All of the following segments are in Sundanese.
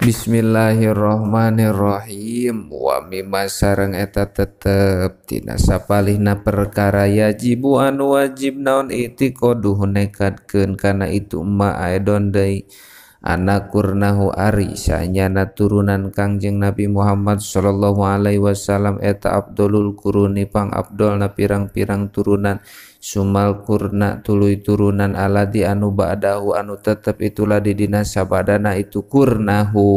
Bismillahirrahmanirrahim. Wa mimma sareng eta tetep tina sapalihna perkara yajibu anu wajib naon itiqaduhu nekatkeun kana itu ma aedon deui anakurnahu ari sanyana turunan Kangjeng Nabi Muhammad sallallahu alaihi wasallam eta abdulul quruni pang abdolna pirang-pirang turunan sumal kurna tuluy turunan aladi anu ba'dahu anu tetep itulah di dina sabadana itu kurnahu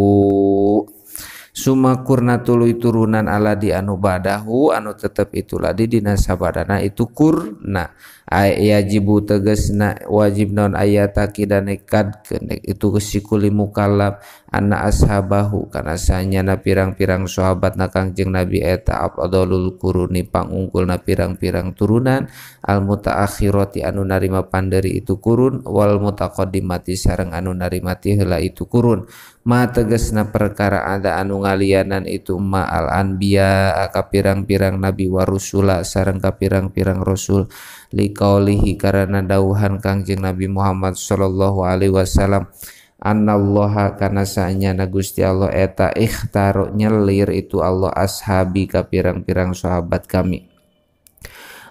suma kurna tuluy turunan aladi anu ba'dahu anu tetep itulah di dina sabadana itu kurna yajibu tegasna wajib naon ayata kidan nekadkeun itu kesikuli mukallaf anna ashabahu kana sanyana pirang-pirang sahabatna Kangjeng Nabi eta afdalul quruni pangunggulna pirang-pirang turunan al mutaakhirati anu narima panderi itu kurun wal mutaqaddimati sareng anu narima ti heula itu kurun ma tegasna perkara ada anu ngalianan itu ma al anbiya ka pirang-pirang nabi wa rusula sareng ka pirang-pirang rasul liqaulihi karana dawuhan Kangjeng Nabi Muhammad sallallahu alaihi wasallam annallaha kana sanyana Gusti Allah eta ikhtaro nyelir itu Allah ashabi ka pirang-pirang sahabat kami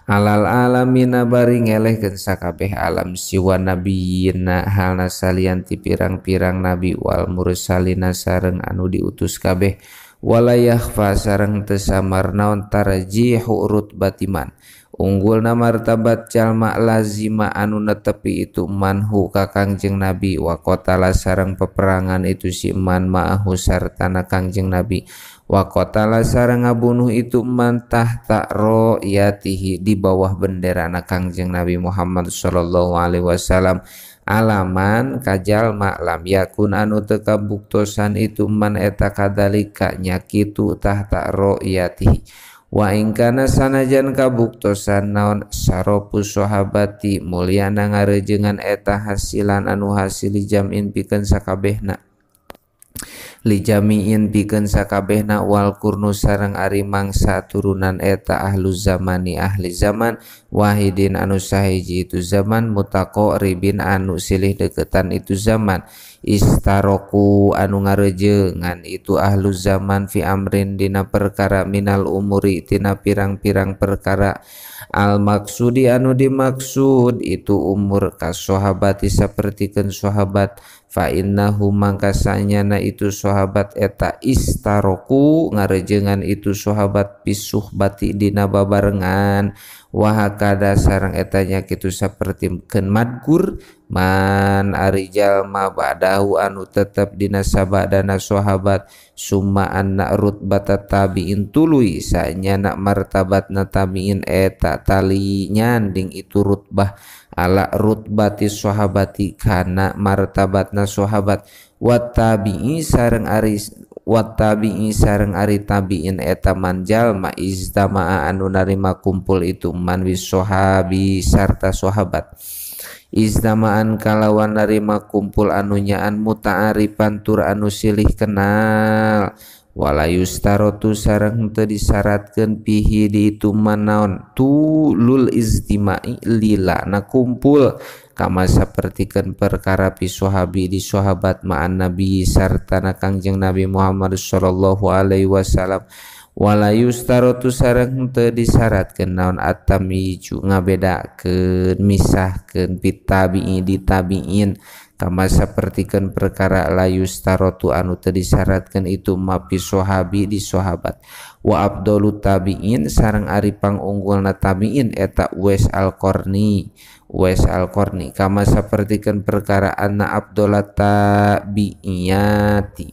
alal alamina bari ngelehkeun sakabeh alam siwa nabiyina halna salianti pirang-pirang nabi wal mursalina sareng anu diutus kabeh walayah fa sareng teu samar naon tarjihu rutbatiman unggulna martabat jalma lazima anu netepi itu manhu ka Kangjeng Nabi wa qatala sareng peperangan itu si man ma'ahu sartana Kangjeng Nabi wa qatala sareng ngabunuh itu man tahta ro'yatihi di bawah benderana Kangjeng Nabi Muhammad sallallahu alaihi wasallam alaman kajalma lam yakun anu teu kabuktosan itu man eta kadalika nya kitu tahta ro'yatihi wa ingkana sanajan kabuktosan naon saropus sahabati mulyana ngarejengan eta hasilan anu hasil jamin pikeun sakabehna lijamiin pikeun sakabehna wal kurnu sareng ari mangsa turunan eta ahlu zamani ahli zaman wahidin anu sahiji itu zaman mutaqarribin anu silih deketan itu zaman istaroku anu ngarejengan itu ahlu zaman fi amrin dina perkara minal umuri tina pirang-pirang perkara al maksudi anu dimaksud itu umur ka sahabati sapertikeun sahabat fa innahu mangkasanyana itu sahabat eta istaroku ngarejengan itu sahabat pisuhbati dina babarengan wa hakada sareng etanya kitu sapertikeun madkur man ari jalma ba'dahu anu tetep dina sabadana sahabat summa anna rutbata tabiin tuluy sanyana martabatna tabiin eta tali nyanding itu rutbah ala rutbati sahabati kana martabatna sahabat wa tabi'i sareng ari tabiin eta man jalma iztama'a anu narima kumpul itu man wis sahabi sarta sahabat izdamaan kalawan narima kumpul anu nyaan muta'arifan tur anu silih kenal walayustarotu sareng teu disyaratkeun pihi di itu manaon tulul iztimai lilana kumpul kama sapertikeun perkara pi sahabi di sahabat ma'an nabi sartana Kangjeng Nabi Muhammad sallallahu alaihi wasallam walayustarotu sareng teu disyaratkeun naon atamiju ngabedakeun misahkeun pitabi'i di tabi'in kama sapertikeun perkara layustarotu anu teu disyaratkeun itu mapi sahabi di sahabat wa abdalut tabi'in sareng ari pangunggulna tabi'in eta Uwais al-Qarni kama sapertikeun perkara anna abdalat tabi'iyati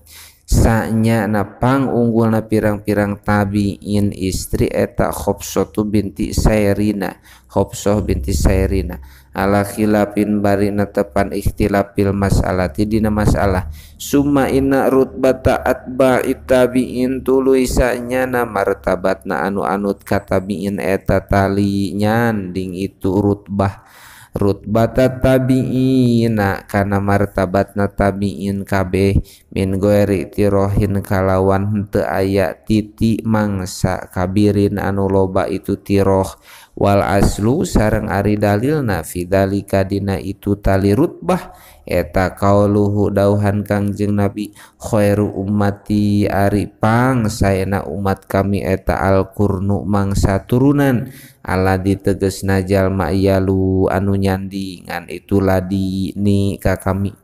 sanya napang unggulna pirang-pirang tabi'in istri eta Khobsoh binti Sairina ala khilafin bari netepan ikhtilafil mas'alati dina masalah summa inna rutbata atba'it tabi'in tuluy sanyana martabatna anu anut ka tabi'in eta tali nyanding itu rutbata tabi'ina kana martabatna tabi'in kabeh min goeri tirohin kalawan henteu aya titi mangsa kabirin anu loba itu tiroh wal aslu sareng ari dalilna fi dzalika dina itu tali rutbah eta qauluhu dauhan Kangjeng Nabi khairu ummati ari pang saena umat kami eta al-qurnu mangsa turunan alladzi tegasna jalma yalu anu nyandingan itu ladini ka kami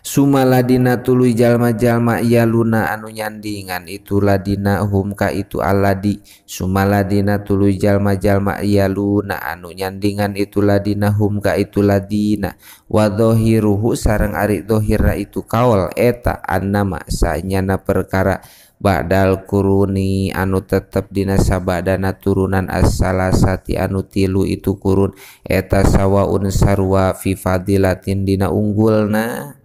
sumaladina tuluy jalma-jalma yaluna anu nyandingan itu ladina hum ka itu aladi sumaladina tuluy jalma-jalma yaluna anu nyandingan itu ladina hum ka itu ladina wa dhahiruhu sareng ari dhahirna itu kaul eta annama sanyana perkara ba'dal kuruni anu tetep dina sabadana turunan as-salasati anu tilu itu kurun eta sawaun sarwa fi fadilatin dina unggulna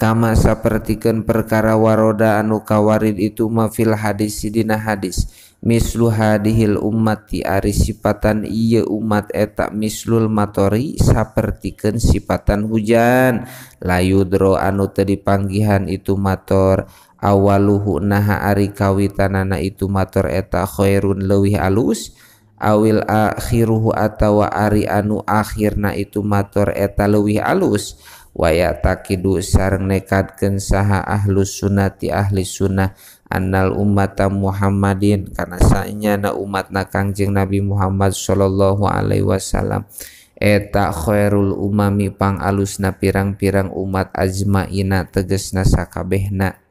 kama sapertikeun perkara waroda anu kawarid itu mafil hadis dina hadis mislu hadhil ummati ari sifatan ieu umat eta mislul matori sapertikeun sifatan hujan layudro anu teu dipanggihan itu mator awaluhu naha ari kawitanana itu mator eta khairun leuwih alus awil akhiruhu atawa ari anu akhirna itu mator eta leuwih alus waya takidu sareng nekadkeun saha ahlus sunnati ahli sunnah annal ummata Muhammadin kana saenyana umatna Kangjeng Nabi Muhammad sallallahu alaihi wasallam eta khairul umami pang alusna pirang-pirang umat ajmaina tegesna sakabehna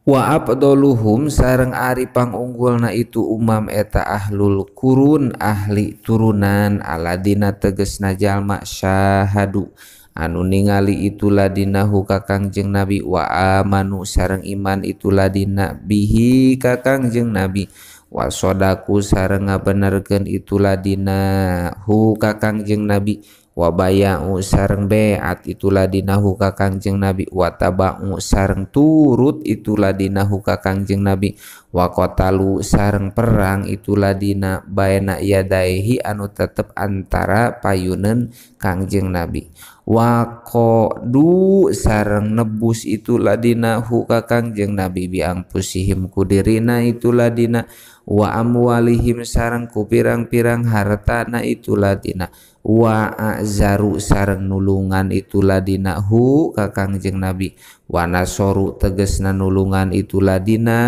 wa afdaluhum sareng ari pangunggulna itu umam eta ahlul kurun ahli turunan aladina tegesna jalma syahadu anu ningali itu ladinahu ka Kangjeng Nabi wa amanu sareng iman itu ladina bihi ka Kangjeng Nabi wa sodaku sareng ngabenerkeun itu ladina hu ka Kangjeng Nabi wa baya'u sareng beat itulah dinahu ka Kangjeng Nabi wa taba'u sareng turut itulah dinahu ka Kangjeng Nabi wa qatalu sareng perang itulah dina baena yadaihi anu tetep antara payuneun Kangjeng Nabi wa qadu sareng nebus itulah dinahu ka Kangjeng Nabi biang pusihim kudirina itulah dina wa amwalihim sareng ku pirang-pirang hartana itulah dina wa azaru sareng nulungan itulah dina hu ka Kangjeng Nabi wa nasoru tegesna nulungan itulah dina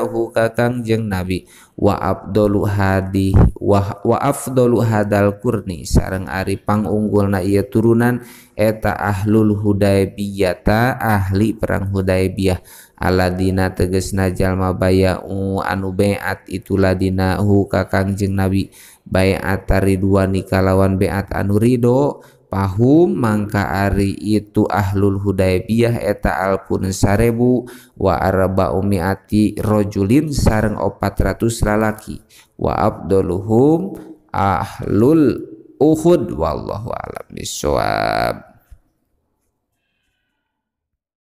hu ka Kangjeng Nabi wa afdalu hadi wa afdalu hadal kurni sareng ari pangunggulna ieu turunan eta ahlul hudaybiyata ahli perang Hudaybiyah aladina tegesna jalma baya'u anu beat itulah dina hu ka Kangjeng Nabi bai'at ridwani kalawan beat anu ridho pahum mangka ari itu ahlul Hudaybiyah eta alpun 1000 wa arba'u mi'ati rajulin sareng 400 lalaki wa afdaluhum ahlul Uhud wallahu a'lam bishawab.